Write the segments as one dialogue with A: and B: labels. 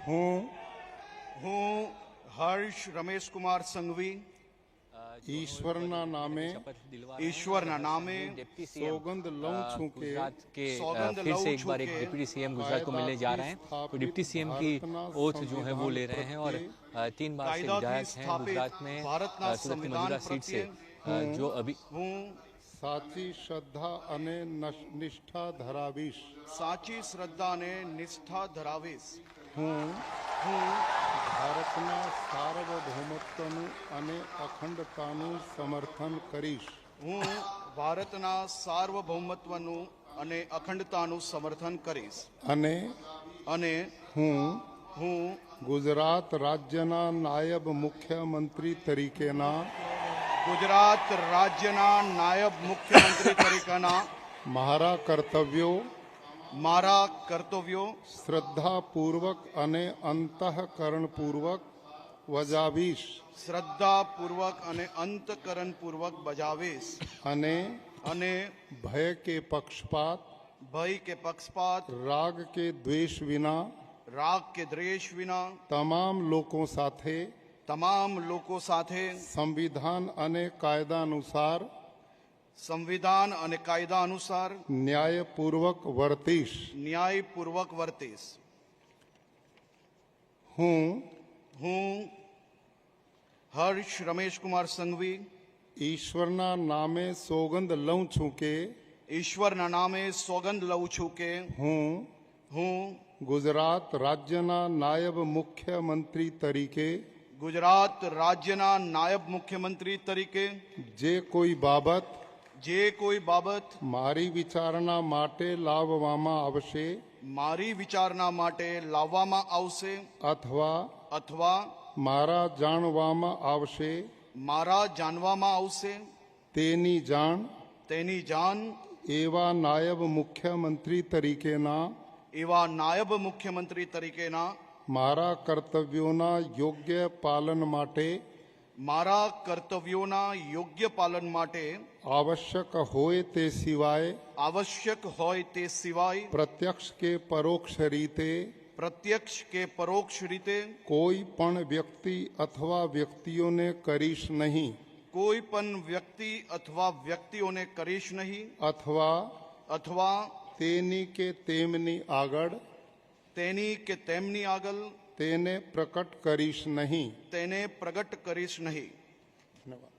A: હું હર્ષ રમેશ કુમાર સંઘવી
B: ईश्वरना नामे
A: ईश्वरना नामे
B: सौगंध लऊं छूं के
A: सौगंध
C: फिर से
A: लऊं
C: एक बार एक
A: छूं के
C: डिप्टी सीएम गुजरात को मिलने जा रहे हैं। तो डिप्टी सीएम की ओथ जो है वो ले रहे हैं और 3 बार से विधायक हैं गुजरात में सूरत की मौजूदा सीट से जो अभी
B: साची श्रद्धा अने निष्ठा धरावीश
A: साची श्रद्धा ने निष्ठा धरावीश
B: हूँ भारतना सार्वभौमत्वनु अने अखंडतानु समर्थन करीश
A: હું ભારતના સાર્વભૌમત્વનું અને અખંડતાનું સમર્થન કરીશ અને હું
B: ગુજરાત રાજ્યના નાયબ મુખ્યમંત્રી તરીકેના
A: ગુજરાત રાજ્યના નાયબ મુખ્યમંત્રી તરીકેના
B: મારા કર્તવ્યો શ્રદ્ધાપૂર્વક અને અંતઃકરણપૂર્વક વજાવીશ
A: શ્રદ્ધાપૂર્વક અને અંતકરણપૂર્વક બજાવીશ અને
B: ભય કે પક્ષપાત રાગ કે દ્વેષ વિના તમામ લોકો સાથે સંવિધાન અને કાયદા અનુસાર ન્યાયપૂર્વક વર્તીશ હું હર્ષ રમેશ કુમાર સંઘવી ઈશ્વરના નામે સોગંદ લઉં છું કે હું ગુજરાત રાજ્યના નાયબ મુખ્યમંત્રી તરીકે જે કોઈ બાબત મારી વિચારણા માટે લાવવામાં આવશે અથવા મારા જાણવામાં આવશે તેની જાણ એવા નાયબ મુખ્યમંત્રી તરીકેના મારા કર્તવ્યોના યોગ્ય પાલન માટે આવશ્યક હોય તે સિવાય પ્રત્યક્ષ કે પરોક્ષ રીતે કોઈ પણ વ્યક્તિ અથવા વ્યક્તિઓને કરીશ નહીં અથવા તેની કે તેમની આગળ તેને પ્રકટ કરીશ નહીં ધન્યવાદ।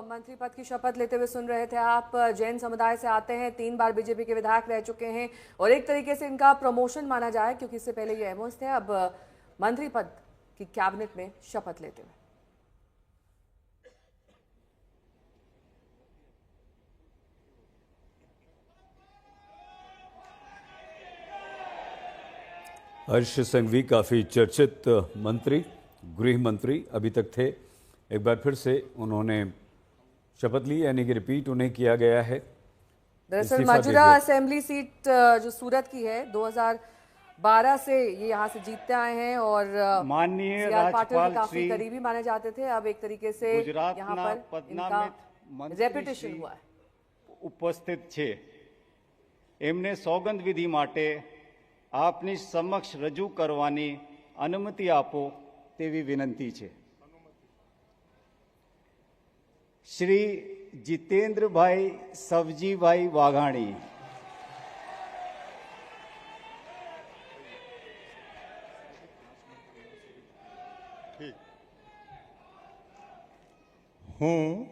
D: मंत्री पद की शपथ लेते हुए सुन रहे थे आप। जैन समुदाय से आते हैं, 3 बार बीजेपी के विधायक रह चुके हैं और एक तरीके से इनका प्रमोशन माना जाए क्योंकि इससे पहले ये एमओस थे। अब मंत्री पद की कैबिनेट में शपथ लेते हुए
E: हर्ष संघवी काफ़ी चर्चित मंत्री, गृह मंत्री अभी तक थे। एक बार फिर से उन्होंने शपथ ली, यानी कि रिपीट उन्हें किया गया है।
D: दरअसल मजूरा असेंबली सीट जो सूरत की है 2012 से ये यहाँ से जीतते आए हैं और
F: माननीय
D: पाटिल के काफी करीबी माने जाते थे। अब एक तरीके से यहाँ पर इनका रेपुटेशन हुआ है।
F: उपस्थित छे एमने सौगंध विधि माटे आपनी समक्ष रजू करवानी अनुमति आपो तेवी विनंती छे। श्री जितेंद्र भाई सवजी भाई वाघाणी।
B: હું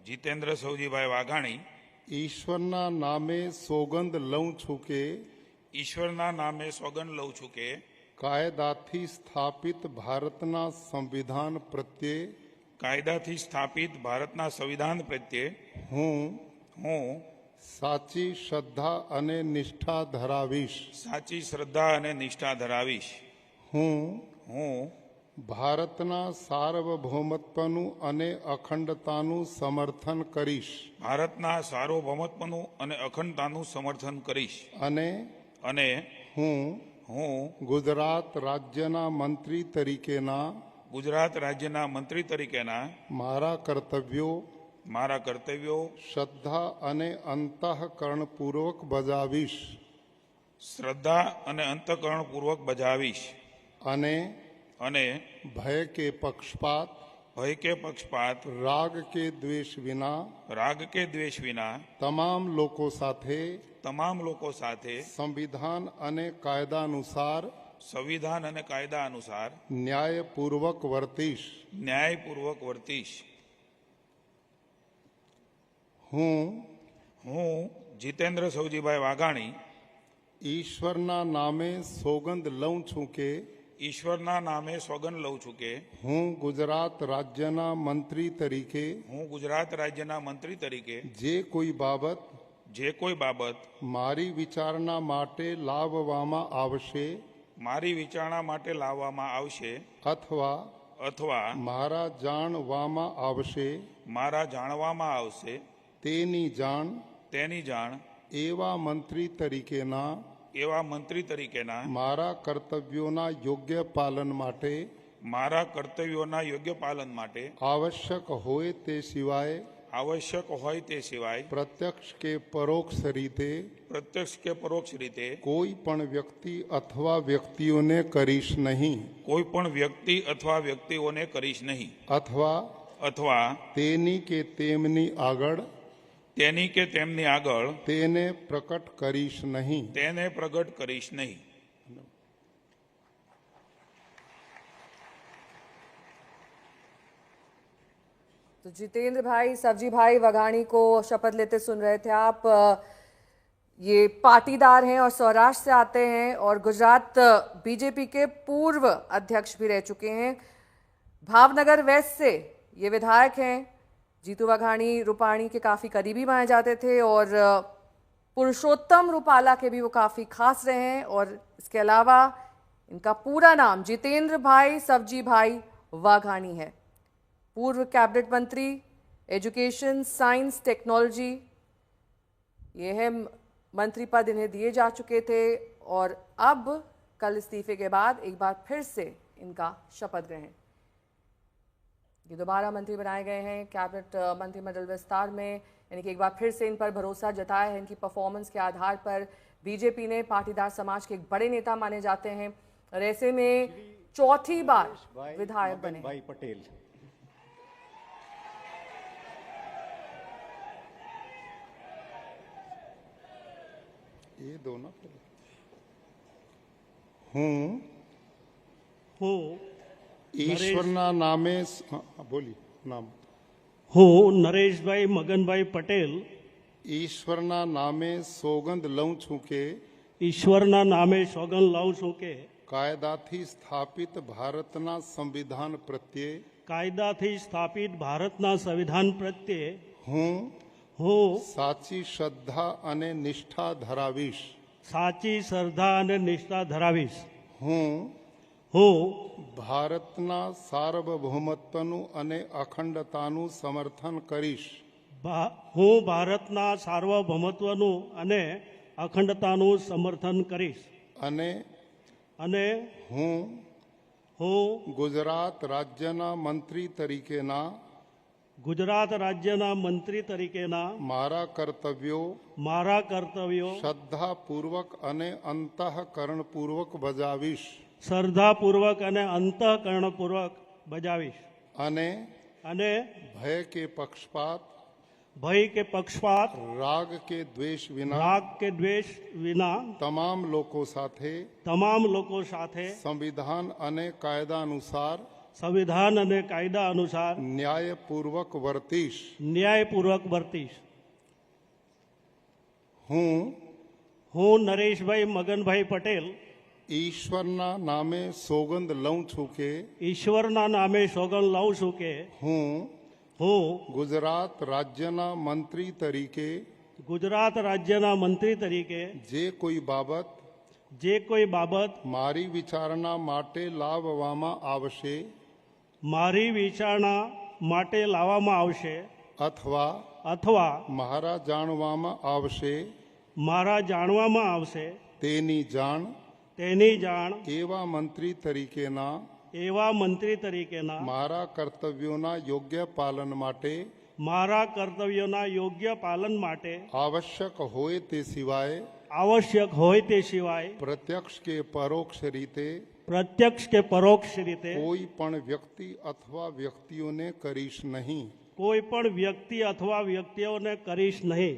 G: जितेंद्र सौजीभाई वाघाणी
B: ईश्वरना नामे सोगंद लऊं छूं के
G: ईश्वरना नामे सोगंद लऊं छूं के
B: कायदाथी स्थापित भारतना संविधान प्रत्ये હું સાચી શ્રદ્ધા અને નિષ્ઠા ધરાવીશ હું ભારતના સાર્વભૌમત્વનું અને અખંડતાનું સમર્થન કરીશ અને હું ગુજરાત રાજ્યના મંત્રી તરીકેના
G: ગુજરાત રાજ્યના મંત્રી તરીકેના
B: મારા કર્તવ્યો શ્રદ્ધા અને અંતઃકરણપૂર્વક બજાવીશ
G: શ્રદ્ધા અને અંતઃકરણપૂર્વક બજાવીશ
B: અને
G: અને
B: ભય કે પક્ષપાત રાગ કે દ્વેષ વિના તમામ લોકો સાથે સંવિધાન અને કાયદા અનુસાર ન્યાયપૂર્વક વર્તીશ હું
G: જીતેન્દ્ર સૌજીભાઈ વાઘાણી
B: ઈશ્વરના નામે સોગંદ લઉં છું કે હું ગુજરાત રાજ્યના મંત્રી તરીકે જે કોઈ બાબત મારી વિચારણા માટે લાવવામાં આવશે અથવા મારા જાણવામાં આવશે તેની જાણ એવા મંત્રી તરીકેના મારા કર્તવ્યોના યોગ્ય પાલન માટે આવશ્યક હોય તે સિવાય પ્રત્યક્ષ કે પરોક્ષ રીતે કોઈ પણ વ્યક્તિ અથવા વ્યક્તિઓને કરીશ નહીં અથવા તેની કે તેમની આગળ તેને પ્રકટ કરીશ નહીં
D: तो जितेंद्र भाई सब्जी भाई वाघाणी को शपथ लेते सुन रहे थे आप। ये पाटीदार हैं और सौराष्ट्र से आते हैं और गुजरात बीजेपी के पूर्व अध्यक्ष भी रह चुके हैं। भावनगर वेस्ट से ये विधायक हैं। जीतू वाघाणी रूपाणी के काफ़ी करीबी माने जाते थे और पुरुषोत्तम रूपाला के भी वो काफ़ी खास रहे हैं। और इसके अलावा इनका पूरा नाम जितेंद्र भाई सब्जी भाई वाघाणी है। पूर्व कैबिनेट मंत्री, एजुकेशन, साइंस, टेक्नोलॉजी, ये है मंत्री पद इन्हें दिए जा चुके थे और अब कल इस्तीफे के बाद एक बार फिर से इनका शपथ ग्रहण। ये दोबारा मंत्री बनाए गए हैं कैबिनेट मंत्रिमंडल विस्तार में, यानी कि एक बार फिर से इन पर भरोसा जताया है। इनकी परफॉर्मेंस के आधार पर बीजेपी ने पाटीदार समाज के एक बड़े नेता माने जाते हैं और ऐसे में चौथी बार विधायक बने।
F: भाई पटेल
B: એ દોનો હું ઈશ્વરના નામે બોલી નામ
H: હું નરેશભાઈ મગનભાઈ પટેલ
B: ઈશ્વરના નામે સોગંદ લઉં છું કે
H: ઈશ્વરના નામે સોગંદ લઉં છું કે
B: કાયદાથી સ્થાપિત ભારતના સંવિધાન પ્રત્યે હું સાચી શ્રદ્ધા અને નિષ્ઠા ધરાવીશ હું ભારતના સાર્વભૌમત્વનું અને અખંડતાનું સમર્થન કરીશ અને હું ગુજરાત રાજ્યના મંત્રી તરીકેના મારા કર્તવ્યો શ્રદ્ધાપૂર્વક અને અંતઃકરણપૂર્વક બજાવીશ અને ભય કે પક્ષપાત રાગ કે દ્વેષ વિના તમામ લોકો સાથે સંવિધાન અને કાયદા અનુસાર ન્યાયપૂર્વક વર્તીશ
H: હું નરેશભાઈ મગનભાઈ પટેલ
B: ઈશ્વરના નામે સોગંદ લઉં છું કે હું ગુજરાત રાજ્યના મંત્રી તરીકે જે કોઈ બાબત મારી વિચારણા માટે લાવવામાં આવશે અથવા મારા જાણવામાં આવશે તેની જાણ એવા મંત્રી
H: એવા મંત્રી તરીકેના
B: મારા કર્તવ્યોના યોગ્ય પાલન માટે
H: મારા કર્તવ્યોના યોગ્ય પાલન માટે
B: આવશ્યક હોય તે સિવાય
H: આવશ્યક હોય તે સિવાય
B: પ્રત્યક્ષ કે પરોક્ષ રીતે
H: પ્રત્યક્ષ કે પરોક્ષ રીતે
B: કોઈ પણ વ્યક્તિ અથવા વ્યક્તિઓને કરીશ નહીં
H: કોઈ પણ વ્યક્તિ અથવા વ્યક્તિઓને કરીશ નહીં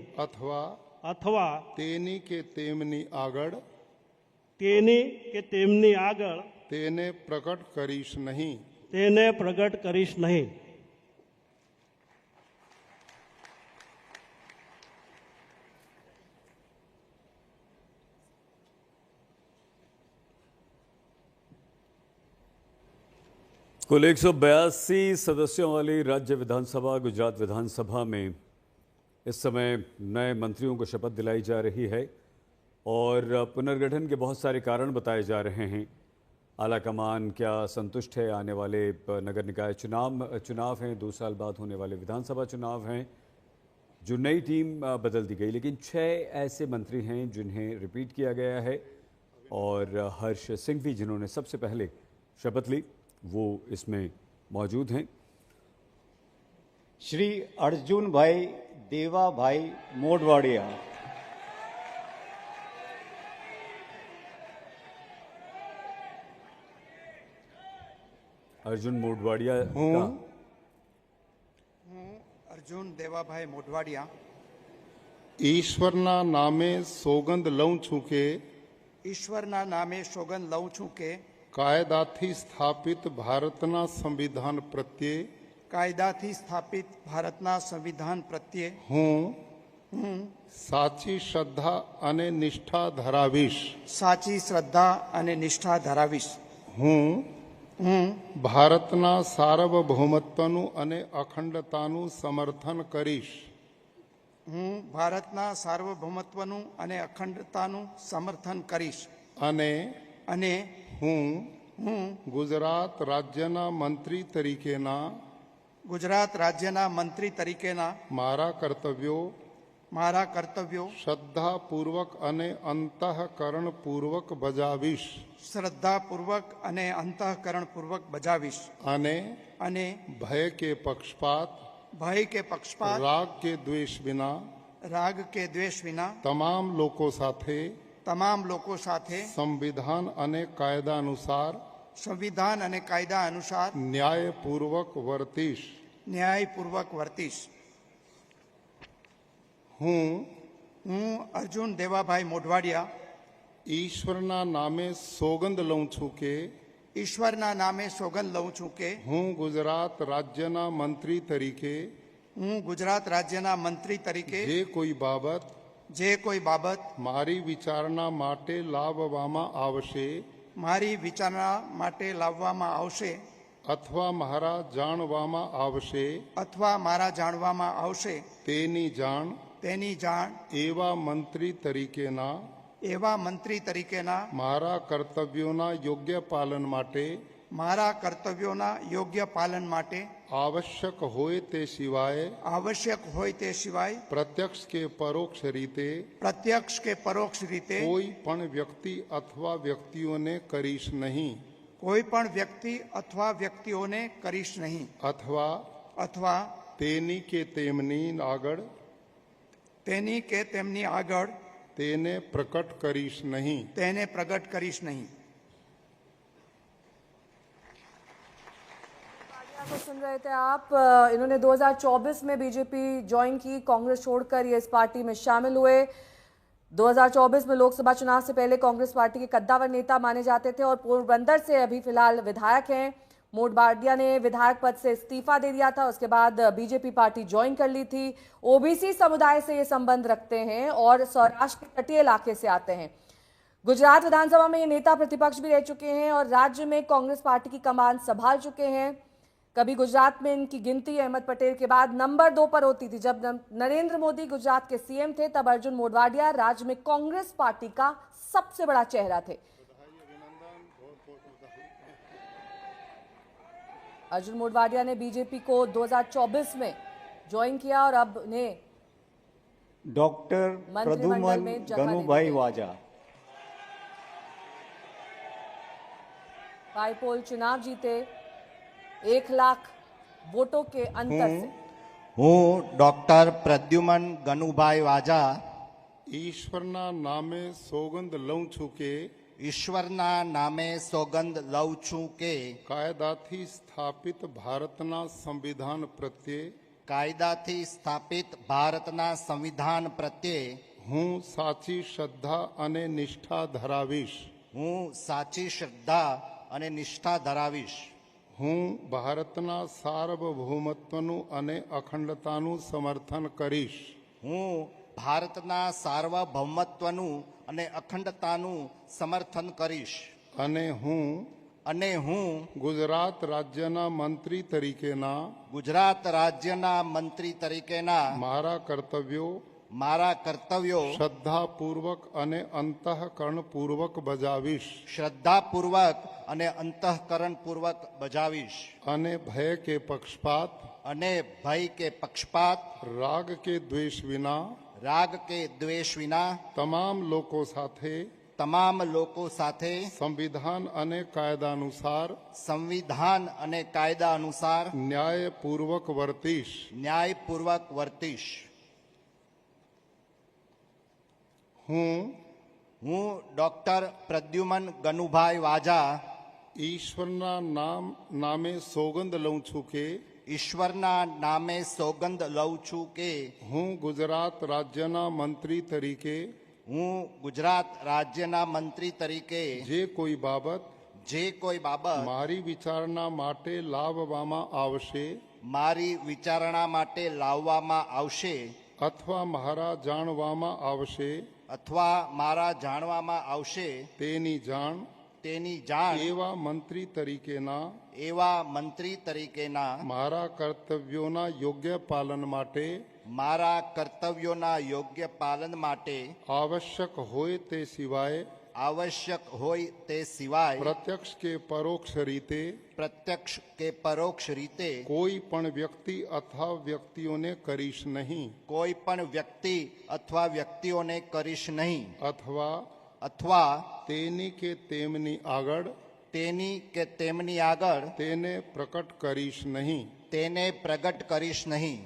H: અથવા
B: તેની કે તેમની આગળ
H: તેની કે તેમની આગળ
B: તેને પ્રગટ કરીશ નહીં
H: તેને પ્રગટ કરીશ નહીં.
E: कुल 182 सदस्यों वाली राज्य विधानसभा गुजरात विधानसभा में इस समय नए मंत्रियों को शपथ दिलाई जा रही है और पुनर्गठन के बहुत सारे कारण बताए जा रहे हैं. आलाकमान क्या संतुष्ट है? आने वाले नगर निकाय चुनाव हैं, 2 साल बाद होने वाले विधानसभा चुनाव हैं, जो नई टीम बदल दी गई, लेकिन 6 ऐसे मंत्री हैं जिन्हें रिपीट किया गया है और हर्ष सिंघवी जिन्होंने सबसे पहले शपथ ली वो इसमें मौजूद हैं.
F: श्री अर्जुन भाई देवा भाई मोडवाडिया,
E: अर्जुन मोडवाडिया
A: હું અર્જુન દેવાભાઈ મોઢવાડિયા
B: ઈશ્વરના નામે સોગંદ લઉં છું કે
A: ઈશ્વરના નામે સોગંદ લઉં છું કે
B: કાયદાથી સ્થાપિત ભારતના સંવિધાન પ્રત્યે
A: કાયદાથી સ્થાપિત ભારતના સંવિધાન પ્રત્યે
B: હું સાચી શ્રદ્ધા અને નિષ્ઠા ધરાવીશ.
A: સાચી શ્રદ્ધા અને નિષ્ઠા ધરાવીશ.
B: હું ભારતના સાર્વભૌમત્વનું અને અખંડતાનું સમર્થન કરીશ.
A: હું ભારતના સાર્વભૌમત્વનું અને અખંડતાનું સમર્થન કરીશ.
B: અને હું ગુજરાત રાજ્યના મંત્રી તરીકેના
A: ગુજરાત રાજ્યના મંત્રી તરીકેના
B: મારા કર્તવ્યો શ્રદ્ધાપૂર્વક અને અંતઃકરણપૂર્વક બજાવીશ.
A: શ્રદ્ધાપૂર્વક અને અંતઃકરણપૂર્વક બજાવીશ.
B: અને ભય કે પક્ષપાત રાગ કે દ્વેષ વિના તમામ લોકો સાથે સંવિધાન અને કાયદા અનુસાર ન્યાયપૂર્વક વર્તીશ. હું
A: અર્જુન દેવાભાઈ મોઢવાડિયા
B: ઈશ્વરના નામે સોગંદ લઉં છું કે
A: ઈશ્વરના નામે સોગંદ લઉં છું કે
B: હું ગુજરાત રાજ્યના મંત્રી તરીકે જે કોઈ બાબત મારી વિચારણા માટે લાવવામાં આવશે અથવા મારા જાણવામાં આવશે તેની જાણ એવા મંત્રી તરીકેના મારા કર્તવ્યોના યોગ્ય પાલન માટે આવશ્યક હોય તે સિવાય પ્રત્યક્ષ કે પરોક્ષ રીતે કોઈ પણ વ્યક્તિ અથવા વ્યક્તિઓને કરીશ નહીં અથવા તેની કે તેમની આગળ તેને प्रकट करीश नहीं.
D: को सुन रहे थे आप. इन्होंने 2024 में बीजेपी ज्वाइन की, कांग्रेस छोड़कर ये इस पार्टी में शामिल हुए. 2024 में लोकसभा चुनाव से पहले कांग्रेस पार्टी के कद्दावर नेता माने जाते थे और पोरबंदर से अभी फिलहाल विधायक हैं. मोडवाडिया ने विधायक पद से इस्तीफा दे दिया था, उसके बाद बीजेपी पार्टी ज्वाइन कर ली थी. ओबीसी समुदाय से ये संबंध रखते हैं और सौराष्ट्र के तटीय इलाके से आते हैं. गुजरात विधानसभा में ये नेता प्रतिपक्ष भी रह चुके हैं और राज्य में कांग्रेस पार्टी की कमान संभाल चुके हैं. कभी गुजरात में इनकी गिनती अहमद पटेल के बाद नंबर 2 पर होती थी. जब नरेंद्र मोदी गुजरात के सीएम थे तब अर्जुन मोडवाडिया राज्य में कांग्रेस पार्टी का सबसे बड़ा चेहरा थे. अर्जुन मोडवाडिया ने बीजेपी को 2024 में ज्वाइन किया और अब उन्हें
F: डॉक्टर प्रद्युमन गनुभाई वाजा
D: बाईपोल चुनाव जीते 1 लाख वोटों के अंतर से।
I: હું ડોક્ટર પ્રદ્યુમન ગનુભાઈ વાજા
B: ઈશ્વરના નામે સોગંદ લઉં છું કે
I: ઈશ્વરના નામે સોગંદ લઉં છું કે
B: કાયદાથી સ્થાપિત ભારતના સંવિધાન પ્રત્યે
I: કાયદાથી સ્થાપિત ભારતના સંવિધાન પ્રત્યે
B: હું સાચી શ્રદ્ધા અને નિષ્ઠા ધરાવીશ.
I: હું સાચી શ્રદ્ધા અને નિષ્ઠા ધરાવીશ.
B: હું ભારતના સાર્વભૌમત્વનું અને અખંડતાનું સમર્થન કરીશ.
I: હું ભારતના સાર્વભૌમત્વનું અને અખંડતાનું સમર્થન કરીશ.
B: અને હું ગુજરાત રાજ્યના મંત્રી તરીકેના
I: ગુજરાત રાજ્યના મંત્રી તરીકેના
B: મારા કર્તવ્યો શ્રદ્ધાપૂર્વક અને અંતઃકરણપૂર્વક બજાવીશ.
I: શ્રદ્ધાપૂર્વક અને અંતઃકરણપૂર્વક બજાવીશ.
B: અને ભય કે પક્ષપાત રાગ કે દ્વેષ વિના તમામ લોકો સાથે સંવિધાન અને કાયદા અનુસાર ન્યાયપૂર્વક વર્તીશ. હું
I: ડોક્ટર પ્રદ્યુમન ગનુભાઈ વાજા
B: ઈશ્વરના નામે સોગંદ લઉં છું કે
I: ઈશ્વરના નામે સોગંદ લઉં છું કે
B: હું ગુજરાત રાજ્યના મંત્રી તરીકે જે કોઈ બાબત મારી વિચારણા માટે લાવવામાં આવશે અથવા મારા જાણવામાં આવશે તેની જાણ એવા મંત્રી તરીકેના મારા કર્તવ્યોના યોગ્ય પાલન માટે આવશ્યક હોય તે સિવાય પ્રત્યક્ષ કે પરોક્ષ રીતે કોઈ પણ વ્યક્તિ અથવા વ્યક્તિઓને કરીશ નહીં અથવા તેની કે તેમની આગળ તેને પ્રગટ કરીશ નહીં.